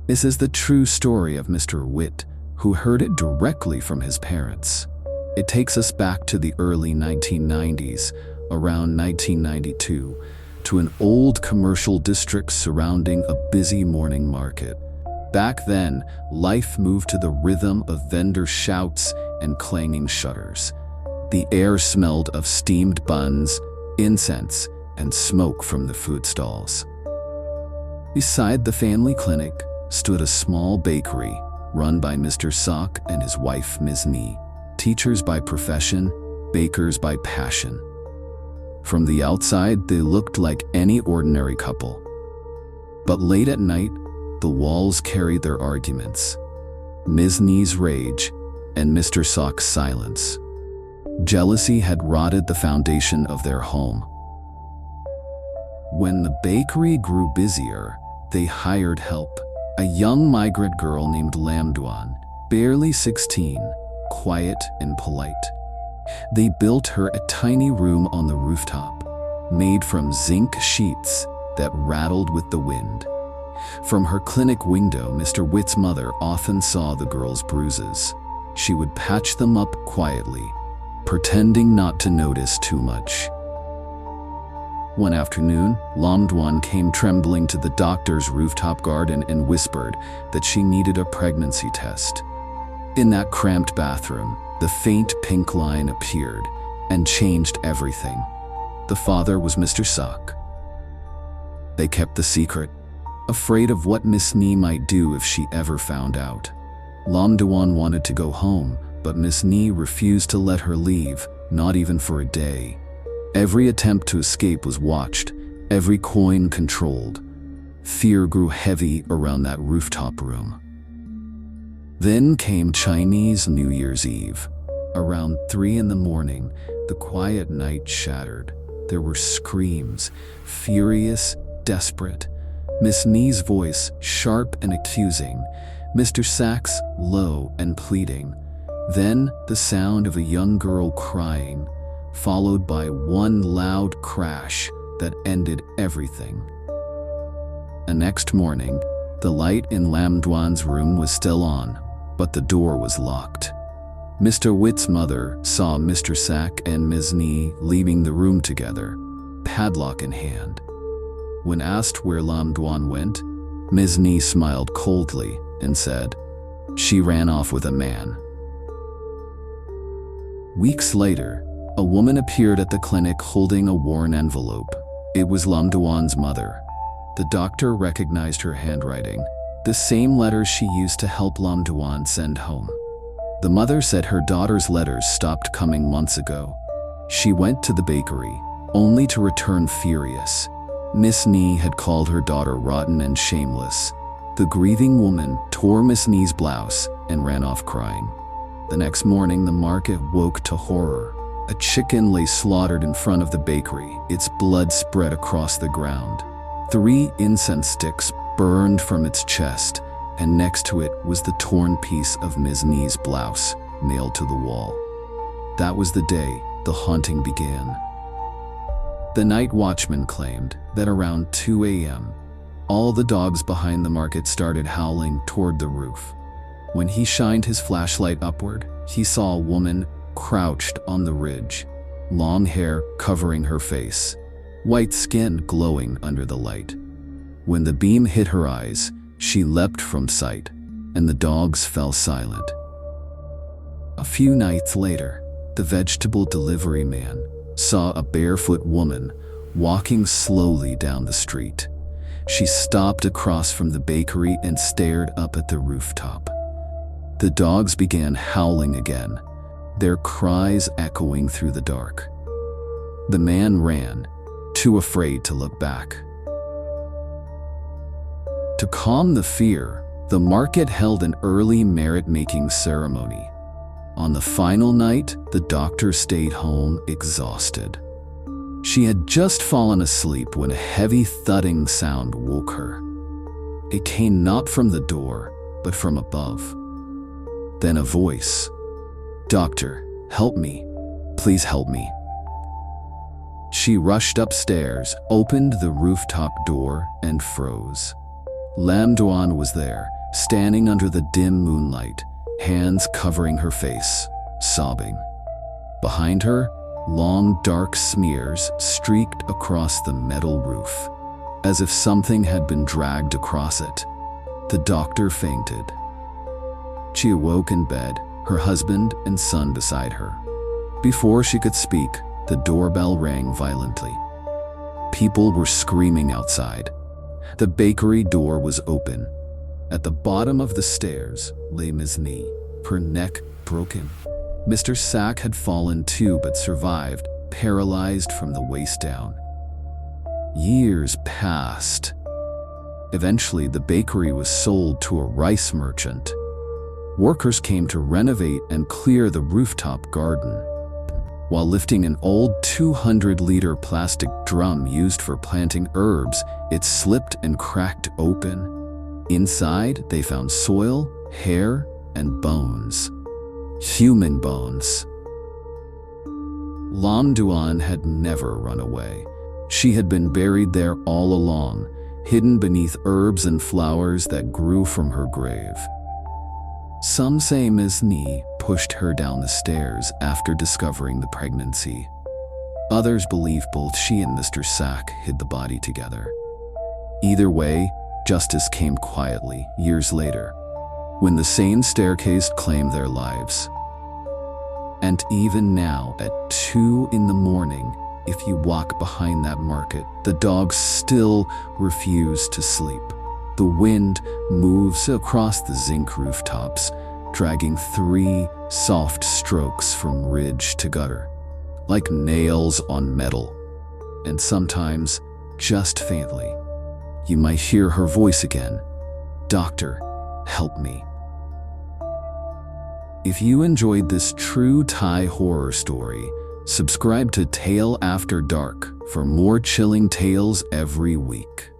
This is the true story of Mr. Witt, who heard it directly from his parents. It takes us back to the early 1990s, around 1992, to an old commercial district surrounding a busy morning market. Back then, life moved to the rhythm of vendor shouts and clanging shutters. The air smelled of steamed buns, incense, and smoke from the food stalls. Beside the family clinic stood a small bakery run by Mr. Sock and his wife Ms. Nee, teachers by profession, bakers by passion. From the outside, they looked like any ordinary couple. But late at night, the walls carried their arguments. Ms. Nee's rage and Mr. Sock's silence. Jealousy had rotted the foundation of their home. When the bakery grew busier, they hired help. A young migrant girl named Lamduan, barely 16, quiet and polite. They built her a tiny room on the rooftop, made from zinc sheets that rattled with the wind. From her clinic window, Mr. Witt's mother often saw the girl's bruises. She would patch them up quietly, pretending not to notice too much. One afternoon, Lamduan came trembling to the doctor's rooftop garden and whispered that she needed a pregnancy test. In that cramped bathroom, the faint pink line appeared and changed everything. The father was Mr. Sock. They kept the secret, afraid of what Miss Nee might do if she ever found out. Lamduan wanted to go home, but Miss Nee refused to let her leave, not even for a day. Every attempt to escape was watched, every coin controlled. Fear grew heavy around that rooftop room. Then came Chinese New Year's Eve. Around 3 in the morning, the quiet night shattered. There were screams, furious, desperate. Miss Nee's voice, sharp and accusing. Mr. Sachs, low and pleading. Then the sound of a young girl crying, followed by one loud crash that ended everything. The next morning, the light in Lamduan's room was still on, but the door was locked. Mr. Witt's mother saw Mr. Sack and Ms. Nee leaving the room together, padlock in hand. When asked where Lamduan went, Ms. Nee smiled coldly and said, "She ran off with a man." Weeks later, a woman appeared at the clinic holding a worn envelope. It was Lamduan's mother. The doctor recognized her handwriting, the same letters she used to help Lamduan send home. The mother said her daughter's letters stopped coming months ago. She went to the bakery, only to return furious. Miss Nee had called her daughter rotten and shameless. The grieving woman tore Miss Nee's blouse and ran off crying. The next morning, the market woke to horror. A chicken lay slaughtered in front of the bakery, its blood spread across the ground. 3 incense sticks burned from its chest, and next to it was the torn piece of Ms. Nee's blouse, nailed to the wall. That was the day the haunting began. The night watchman claimed that around 2 a.m., all the dogs behind the market started howling toward the roof. When he shined his flashlight upward, he saw a woman crouched on the ridge, long hair covering her face, white skin glowing under the light. When the beam hit her eyes, she leapt from sight, and the dogs fell silent. A few nights later, the vegetable delivery man saw a barefoot woman walking slowly down the street. She stopped across from the bakery and stared up at the rooftop. The dogs began howling again, their cries echoing through the dark. The man ran, too afraid to look back. To calm the fear, the market held an early merit-making ceremony. On the final night, the doctor stayed home exhausted. She had just fallen asleep when a heavy thudding sound woke her. It came not from the door, but from above. Then a voice. "Doctor, help me. Please help me." She rushed upstairs, opened the rooftop door, and froze. Lamduan was there, standing under the dim moonlight, hands covering her face, sobbing. Behind her, long dark smears streaked across the metal roof, as if something had been dragged across it. The doctor fainted. She awoke in bed, her husband and son beside her. Before she could speak, the doorbell rang violently. People were screaming outside. The bakery door was open. At the bottom of the stairs lay Ms. Nee, her neck broken. Mr. Sack had fallen too but survived, paralyzed from the waist down. Years passed. Eventually, the bakery was sold to a rice merchant. Workers came to renovate and clear the rooftop garden. While lifting an old 200-liter plastic drum used for planting herbs, it slipped and cracked open. Inside, they found soil, hair, and bones. Human bones. Lamduan had never run away. She had been buried there all along, hidden beneath herbs and flowers that grew from her grave. Some say Ms. Nee pushed her down the stairs after discovering the pregnancy. Others believe both she and Mr. Sack hid the body together. Either way, justice came quietly years later, when the same staircase claimed their lives. And even now, at 2 a.m, if you walk behind that market, the dogs still refuse to sleep. The wind moves across the zinc rooftops, dragging 3 soft strokes from ridge to gutter, like nails on metal. And sometimes, just faintly, you might hear her voice again. "Doctor, help me." If you enjoyed this true Thai horror story, subscribe to Tale After Dark for more chilling tales every week.